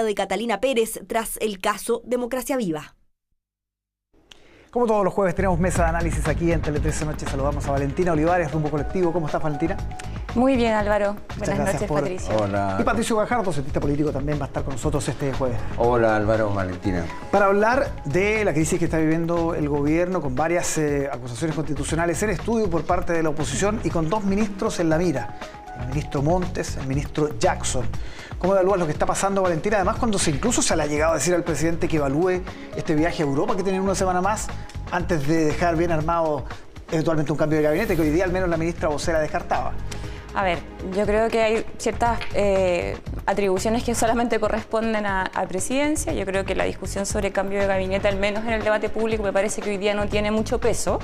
de Catalina Pérez tras el caso Democracia Viva. Como todos los jueves tenemos mesa de análisis aquí en Tele 13 Noche. Saludamos a Valentina Olivares, Rumbo Colectivo. ¿Cómo estás, Valentina? Muy bien, Álvaro. Muchas Buenas noches, Patricio. Hola. Y Patricio Gajardo, cientista político, también va a estar con nosotros este jueves. Hola, Álvaro, Valentina. Para hablar de la crisis que está viviendo el gobierno con varias acusaciones constitucionales en estudio por parte de la oposición y con dos ministros en la mira. El ministro Montes, el ministro Jackson. ¿Cómo evalúas lo que está pasando, Valentina? Además, cuando incluso se le ha llegado a decir al presidente que evalúe este viaje a Europa, que tiene una semana más, antes de dejar bien armado eventualmente un cambio de gabinete, que hoy día al menos la ministra vocera descartaba. A ver, yo creo que hay ciertas atribuciones que solamente corresponden a presidencia. Yo creo que la discusión sobre cambio de gabinete, al menos en el debate público, me parece que hoy día no tiene mucho peso.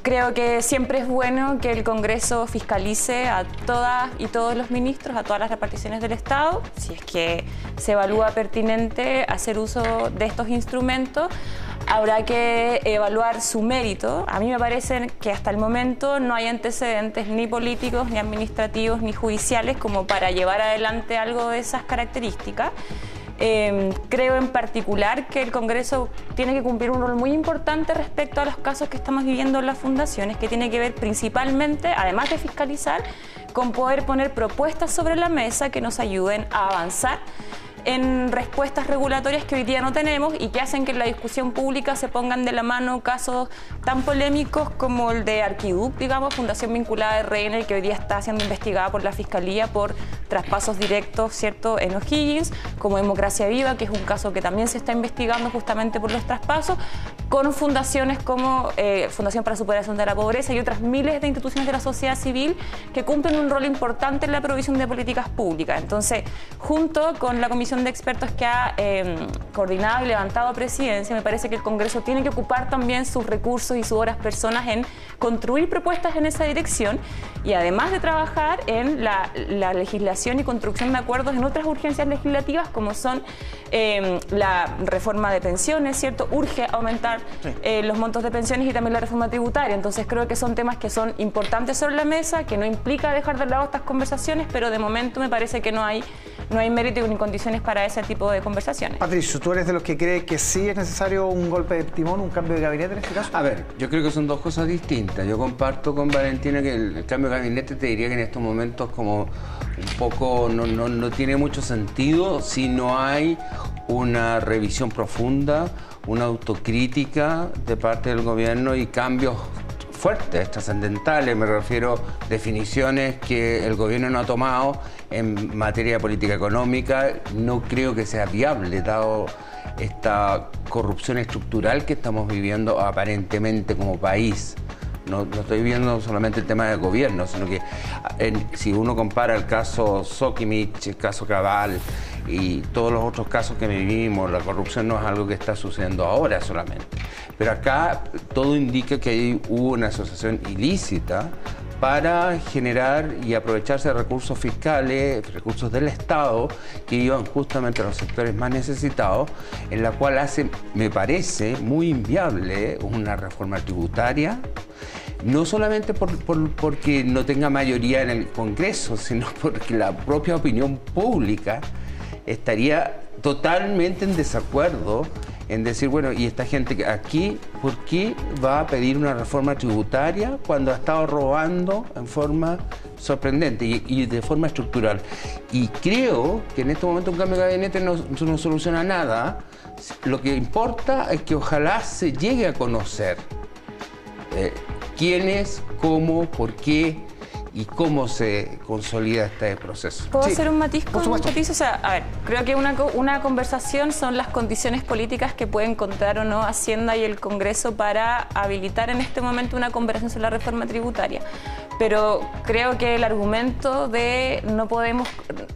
Creo que siempre es bueno que el Congreso fiscalice a todas y todos los ministros, a todas las reparticiones del Estado, si es que se evalúa pertinente hacer uso de estos instrumentos. Habrá que evaluar su mérito. A mí me parece que hasta el momento no hay antecedentes ni políticos, ni administrativos, ni judiciales como para llevar adelante algo de esas características. Creo en particular que el Congreso tiene que cumplir un rol muy importante respecto a los casos que estamos viviendo en las fundaciones, que tiene que ver principalmente, además de fiscalizar, con poder poner propuestas sobre la mesa que nos ayuden a avanzar en respuestas regulatorias que hoy día no tenemos y que hacen que en la discusión pública se pongan de la mano casos tan polémicos como el de Arquiduc, digamos, fundación vinculada de Reiner, que hoy día está siendo investigada por la Fiscalía por traspasos directos, ¿cierto?, en O'Higgins, como Democracia Viva, que es un caso que también se está investigando justamente por los traspasos, con fundaciones como Fundación para la Superación de la Pobreza y otras miles de instituciones de la sociedad civil que cumplen un rol importante en la provisión de políticas públicas. Entonces, junto con la Comisión de expertos que ha coordinado y levantado Presidencia, me parece que el Congreso tiene que ocupar también sus recursos y sus horas personas en construir propuestas en esa dirección y además de trabajar en la legislación y construcción de acuerdos en otras urgencias legislativas como son la reforma de pensiones, ¿cierto? Urge aumentar los montos de pensiones y también la reforma tributaria. Entonces creo que son temas que son importantes sobre la mesa, que no implica dejar de lado estas conversaciones, pero de momento me parece que no hay mérito ni condiciones para ese tipo de conversaciones. Patricio, ¿tú eres de los que cree que sí es necesario un golpe de timón, un cambio de gabinete en este caso? A ver, yo creo que son dos cosas distintas. Yo comparto con Valentina que el cambio de gabinete, te diría que en estos momentos como un poco no tiene mucho sentido si no hay una revisión profunda, una autocrítica de parte del gobierno y cambios fuertes, trascendentales, me refiero a definiciones que el gobierno no ha tomado en materia de política económica. No creo que sea viable, dado esta corrupción estructural que estamos viviendo aparentemente como país. No estoy viendo solamente el tema del gobierno, sino que si uno compara el caso Sokimich, el caso Cabal y todos los otros casos que vivimos, la corrupción no es algo que está sucediendo ahora solamente. Pero acá todo indica que hubo una asociación ilícita para generar y aprovecharse de recursos fiscales, recursos del Estado, que iban justamente a los sectores más necesitados, en la cual me parece muy inviable una reforma tributaria, no solamente porque no tenga mayoría en el Congreso, sino porque la propia opinión pública estaría totalmente en desacuerdo en decir, bueno, y esta gente aquí, ¿por qué va a pedir una reforma tributaria cuando ha estado robando en forma sorprendente y de forma estructural? Y creo que en este momento un cambio de gabinete no soluciona nada. Lo que importa es que ojalá se llegue a conocer quiénes, cómo, por qué y cómo se consolida este proceso. ¿Puedo hacer un matiz con Patricio? O sea, a ver, creo que una conversación son las condiciones políticas que puede encontrar o no Hacienda y el Congreso para habilitar en este momento una conversación sobre la reforma tributaria. Pero creo que el argumento de no podemos,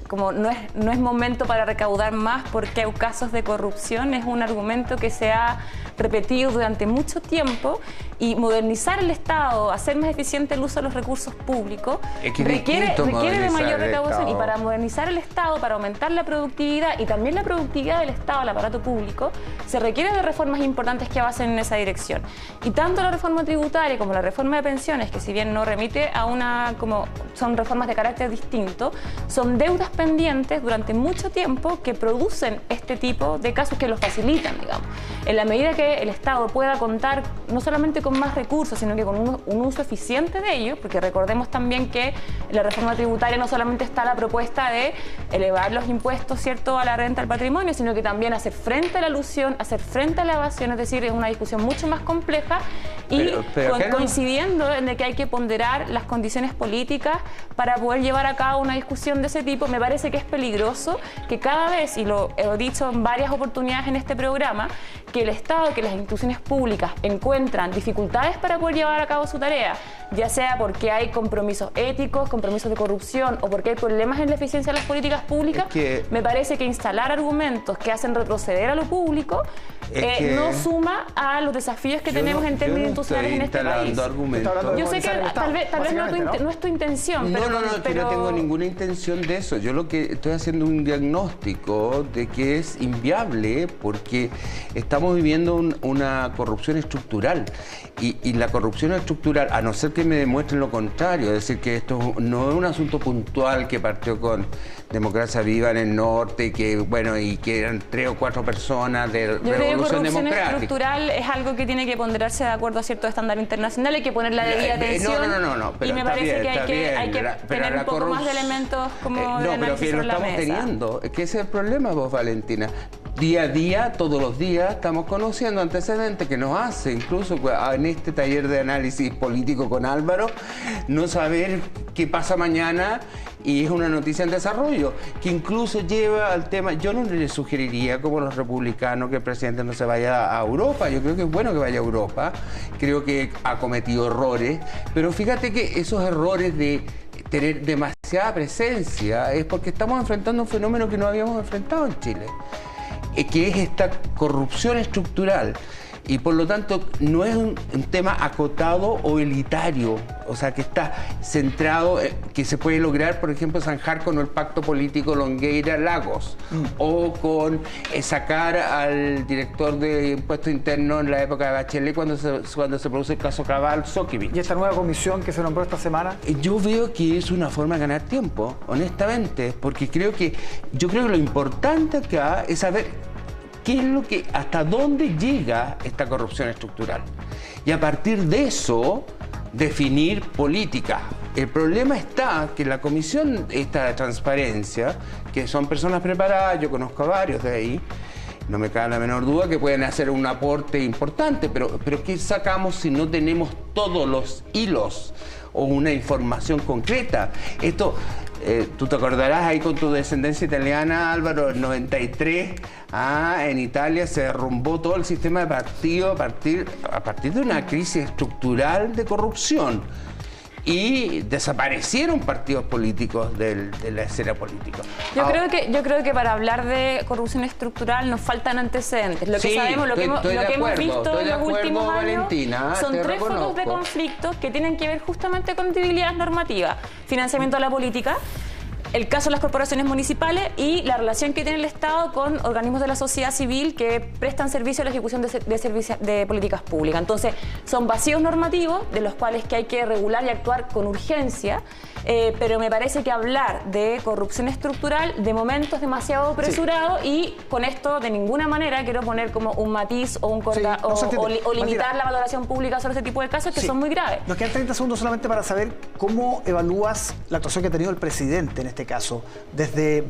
como no es momento para recaudar más porque hay casos de corrupción, es un argumento que se ha repetido durante mucho tiempo, y modernizar el Estado, hacer más eficiente el uso de los recursos públicos, requiere de mayor recaudación. Y para modernizar el Estado, para aumentar la productividad y también la productividad del Estado, el aparato público, se requiere de reformas importantes que avancen en esa dirección. Y tanto la reforma tributaria como la reforma de pensiones, que si bien no remite a una, como son reformas de carácter distinto, son deudas pendientes durante mucho tiempo que producen este tipo de casos que los facilitan, digamos. En la medida que el Estado pueda contar no solamente con más recursos, sino que con un uso eficiente de ellos, porque recordemos también que en la reforma tributaria no solamente está la propuesta de elevar los impuestos, ¿cierto?, a la renta, al patrimonio, sino que también hacer frente a la elusión, hacer frente a la evasión, es decir, es una discusión mucho más compleja y coincidiendo en que hay que ponderar las condiciones políticas para poder llevar a cabo una discusión de ese tipo. Me parece que es peligroso que cada vez, y lo he dicho en varias oportunidades en este programa, que el Estado, que las instituciones públicas encuentran dificultades para poder llevar a cabo su tarea, ya sea porque hay compromisos éticos, compromisos de corrupción o porque hay problemas en la eficiencia de las políticas públicas, me parece que instalar argumentos que hacen retroceder a lo público no suma a los desafíos que tenemos en términos institucionales en este país. Yo sé que tal vez no es tu intención, pero no tengo ninguna intención de eso. Yo lo que estoy haciendo es un diagnóstico de que es inviable porque estamos viviendo una corrupción estructural y la corrupción estructural, a no ser que me demuestren lo contrario, es decir, que esto no es un asunto puntual que partió con Democracia Viva en el norte, que bueno, y que eran 3 o 4 personas de Revolución Democrática. Estructural es algo que tiene que ponderarse de acuerdo a ciertos estándares internacionales, hay que poner la debida atención. No, y me parece que hay que tener un poco más de elementos como de análisis pero sobre la estamos mesa. teniendo, es que ese es el problema, vos, Valentina. Día a día, todos los días, estamos conociendo antecedentes que nos hace, incluso en este taller de análisis político con Álvaro, no saber qué pasa mañana, y es una noticia en desarrollo, que incluso lleva al tema. Yo no le sugeriría, como los republicanos, que el presidente no se vaya a Europa. Yo creo que es bueno que vaya a Europa, creo que ha cometido errores, pero fíjate que esos errores de tener demasiada presencia es porque estamos enfrentando un fenómeno que no habíamos enfrentado en Chile, que es esta corrupción estructural. Y por lo tanto no es un tema acotado o elitario, o sea, que está centrado, que se puede lograr, por ejemplo, zanjar con el pacto político Longueira-Lagos, o con sacar al director de Impuesto Interno en la época de Bachelet cuando se produce el caso Cabal-Sóquivich. ¿Y esta nueva comisión que se nombró esta semana? Yo veo que es una forma de ganar tiempo, honestamente, porque yo creo que lo importante acá es saber qué es lo que, hasta dónde llega esta corrupción estructural. Y a partir de eso, definir política. El problema está que la comisión esta de transparencia, que son personas preparadas, yo conozco a varios de ahí, no me cabe la menor duda que pueden hacer un aporte importante, pero ¿qué sacamos si no tenemos todos los hilos o una información concreta? Esto, tú te acordarás ahí con tu descendencia italiana, Álvaro, en 93, en Italia se derrumbó todo el sistema de partido a partir de una crisis estructural de corrupción. Y desaparecieron partidos políticos de la escena política. Yo creo que para hablar de corrupción estructural nos faltan antecedentes. Lo que sí, sabemos, lo que hemos visto en los últimos años, Valentina, son 3 focos de conflictos que tienen que ver justamente con debilidades normativas: financiamiento a la política, el caso de las corporaciones municipales y la relación que tiene el Estado con organismos de la sociedad civil que prestan servicio a la ejecución de políticas públicas. Entonces, son vacíos normativos de los cuales que hay que regular y actuar con urgencia, pero me parece que hablar de corrupción estructural de momento es demasiado apresurado, y con esto de ninguna manera quiero poner como un matiz o o limitar la valoración pública sobre este tipo de casos que son muy graves. Nos quedan 30 segundos solamente para saber cómo evalúas la actuación que ha tenido el presidente en este caso, desde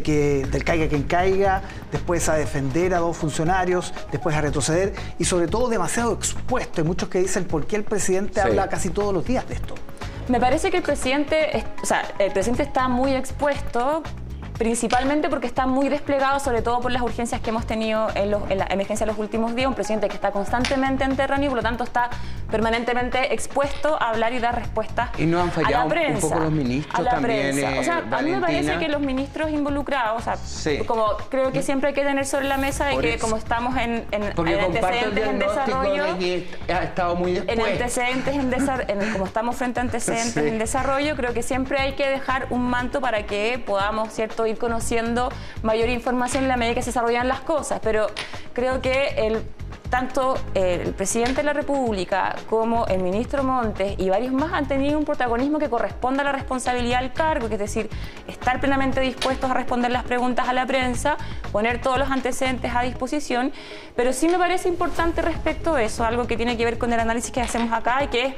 que del caiga quien caiga, después a defender a 2 funcionarios, después a retroceder, y sobre todo demasiado expuesto. Hay muchos que dicen por qué el presidente habla casi todos los días de esto. Me parece que el presidente está muy expuesto, principalmente porque está muy desplegado, sobre todo por las urgencias que hemos tenido en la emergencia de los últimos días. Un presidente que está constantemente en terreno y por lo tanto está permanentemente expuesto a hablar y dar respuestas y no han fallado a la prensa, un poco los ministros a la también, prensa. O sea, a mí me parece que los ministros involucrados, como creo que siempre hay que tener sobre la mesa de que como estamos en antecedentes en desarrollo, de que ha estado muy después. Como estamos frente a antecedentes en desarrollo, creo que siempre hay que dejar un manto para que podamos, ir conociendo mayor información en la medida que se desarrollan las cosas, pero creo que tanto el presidente de la República como el ministro Montes y varios más han tenido un protagonismo que corresponde a la responsabilidad del cargo, que es decir, estar plenamente dispuestos a responder las preguntas a la prensa, poner todos los antecedentes a disposición, pero sí me parece importante respecto de eso, algo que tiene que ver con el análisis que hacemos acá y que es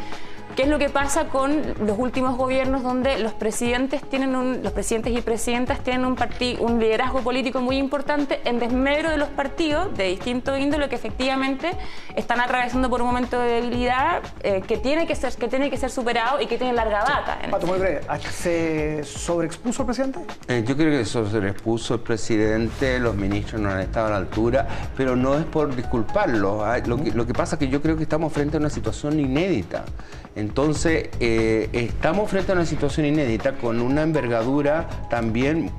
¿qué es lo que pasa con los últimos gobiernos donde los presidentes y presidentas tienen un liderazgo político muy importante en desmedro de los partidos de distinto índole que efectivamente están atravesando por un momento de debilidad que tiene que ser superado y que tiene larga data? Pato, muy breve. ¿Se sobreexpuso el presidente? Yo creo que se sobreexpuso el presidente, los ministros no han estado a la altura, pero no es por disculparlos. Lo que pasa es que yo creo que estamos frente a una situación inédita. Entonces, estamos frente a una situación inédita con una envergadura también.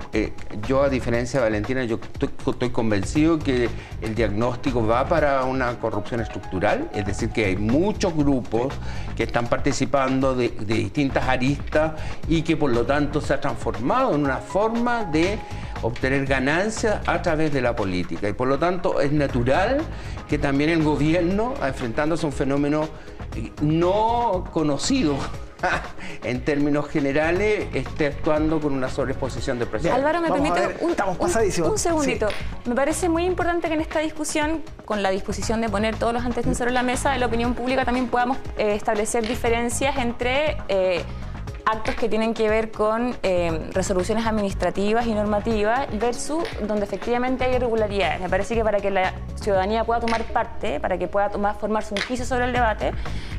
Yo, a diferencia de Valentina, yo estoy convencido que el diagnóstico va para una corrupción estructural, es decir, que hay muchos grupos que están participando de distintas aristas y que por lo tanto se ha transformado en una forma de obtener ganancias a través de la política. Y por lo tanto es natural que también el gobierno, enfrentándose a un fenómeno no conocido en términos generales, esté actuando con una sobreexposición del presidente. Álvaro, me permite un segundito. Sí. Me parece muy importante que en esta discusión, con la disposición de poner todos los antecedentes sobre la mesa de la opinión pública, también podamos establecer diferencias entre actos que tienen que ver con resoluciones administrativas y normativas versus donde efectivamente hay irregularidades. Me parece que para que la ciudadanía pueda tomar parte, para que pueda formarse un juicio sobre el debate,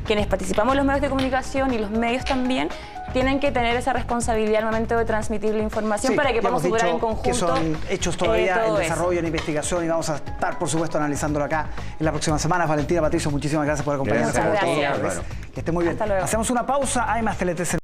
quienes participamos en los medios de comunicación y los medios también tienen que tener esa responsabilidad al momento de transmitir la información para que podamos superar en conjunto. Que son hechos todavía en desarrollo, en investigación, y vamos a estar, por supuesto, analizándolo acá en la próxima semana. Valentina, Patricio, muchísimas gracias por acompañarnos. Muchas gracias. Que esté muy bien. Hasta luego. Hacemos una pausa. Hay más Tele 13.